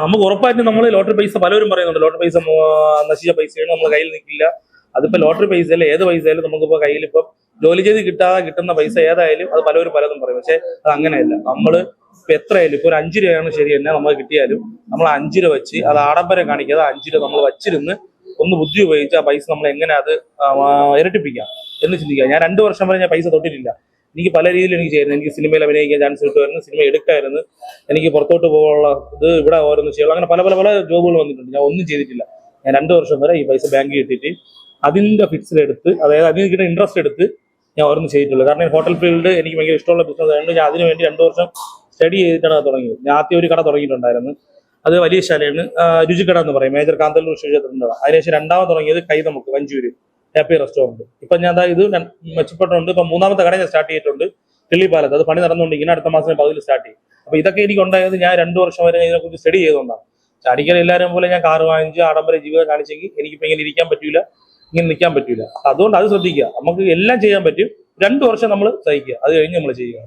നമുക്ക് ഉറപ്പായിട്ടും നമ്മൾ ലോട്ടറി പൈസ പലരും പറയുന്നുണ്ട്, ലോട്ടറി പൈസ നശിച്ച പൈസയാണ് നമ്മുടെ കയ്യിൽ നിൽക്കില്ല. അതിപ്പോ ലോട്ടറി പൈസയല്ല, ഏത് പൈസയായാലും നമുക്കിപ്പോ കയ്യിൽ ഇപ്പം ജോലി ചെയ്ത് കിട്ടുന്ന പൈസ ഏതായാലും അത് പലരും പലതും പറയും. പക്ഷെ അത് അങ്ങനെയല്ല. നമ്മള് ഇപ്പൊ എത്രയായാലും ഇപ്പൊ ഒരു 5 രൂപയാണ് ശരി തന്നെ നമുക്ക് കിട്ടിയാലും നമ്മൾ 5 രൂപ വെച്ച് അത് ആഡംബരം കാണിക്കാതെ 5 രൂപ നമ്മൾ വച്ചിരുന്ന് ഒന്ന് ബുദ്ധി ഉപയോഗിച്ച് ആ പൈസ നമ്മൾ എങ്ങനെ അത് ഇരട്ടിപ്പിക്കാം എന്ന് ചിന്തിക്കുക. ഞാൻ 2 വർഷം വരെ ഞാൻ പൈസ തൊട്ടിട്ടില്ല. എനിക്ക് പല രീതിയിൽ എനിക്ക് ചെയ്യുന്നത്, എനിക്ക് സിനിമയിൽ അഭിനയിക്കാൻ ചാൻസ് കിട്ടുമായിരുന്നു, സിനിമ എടുക്കായിരുന്നു, എനിക്ക് പുറത്തോട്ട് പോകാനുള്ള ഇത് ഇവിടെ ഓരോന്ന് ചെയ്യണം, അങ്ങനെ പല പല പല ജോബുകൾ വന്നിട്ടുണ്ട്. ഞാൻ ഒന്നും ചെയ്തിട്ടില്ല. ഞാൻ 2 വർഷം വരെ ഈ പൈസ ബാങ്കിൽ ഇട്ടിട്ട് അതിന്റെ ഫിക്സ്ഡ് എടുത്ത്, അതായത് അതിന് കിട്ടുന്ന ഇൻട്രസ്റ്റ് എടുത്ത് ഞാൻ ഓരോന്നും ചെയ്തിട്ടുള്ളൂ. കാരണം ഹോട്ടൽ ഫീൽഡ് എനിക്ക് ഭയങ്കര ഇഷ്ടമുള്ള ബിസിനസ് ആയതുകൊണ്ട് ഞാൻ അതിന് വേണ്ടി 2 വർഷം സ്റ്റഡി ചെയ്തിട്ടാണ് തുടങ്ങിയത്. ഞാൻ ആദ്യം ഒരു കട തുടങ്ങിയിട്ടുണ്ടായിരുന്നു, അത് വലിയ ശാലയാണ്, രുചിക്കട എന്ന് പറയും, മേജർ കാന്തല്ലൂർ ക്ഷേത്രത്തിൻ്റെ. അതിനുശേഷം രണ്ടാമത് തുടങ്ങിയത് നമുക്ക് വഞ്ചൂര് ഹാപ്പി റെസ്റ്റോറൻറ്റ്. ഇപ്പം ഞാൻ ഇത് മെച്ചപ്പെട്ടുണ്ട്. ഇപ്പം 3ാമത്തെ കട ഞാൻ സ്റ്റാർട്ട് ചെയ്തിട്ടുണ്ട് കിള്ളിപ്പാലത്ത്. അത് പണി നടന്നുകൊണ്ടിരിക്കുന്ന അടുത്ത മാസം പകുതിയിൽ സ്റ്റാർട്ട് ചെയ്യും. അപ്പോൾ ഇതൊക്കെ എനിക്ക് ഉണ്ടായത് ഞാൻ 2 വർഷം വരെ ഇതിനെക്കുറിച്ച് സ്റ്റഡി ചെയ്തുകൊണ്ടാണ്. സ്റ്റഡിക്കൽ എല്ലാവരും പോലെ ഞാൻ കാറ് വാങ്ങിച്ച് ആഡംബര ജീവിതം കാണിച്ചെങ്കിൽ എനിക്കിപ്പോൾ ഇങ്ങനെ ഇരിക്കാൻ പറ്റൂല, ഇങ്ങനെ നിൽക്കാൻ പറ്റൂല. അതുകൊണ്ട് അത് ശ്രദ്ധിക്കുക. നമുക്ക് എല്ലാം ചെയ്യാൻ പറ്റും. 2 വർഷം നമ്മൾ സഹിക്കുക, അത് കഴിഞ്ഞ് നമ്മൾ ചെയ്യുക.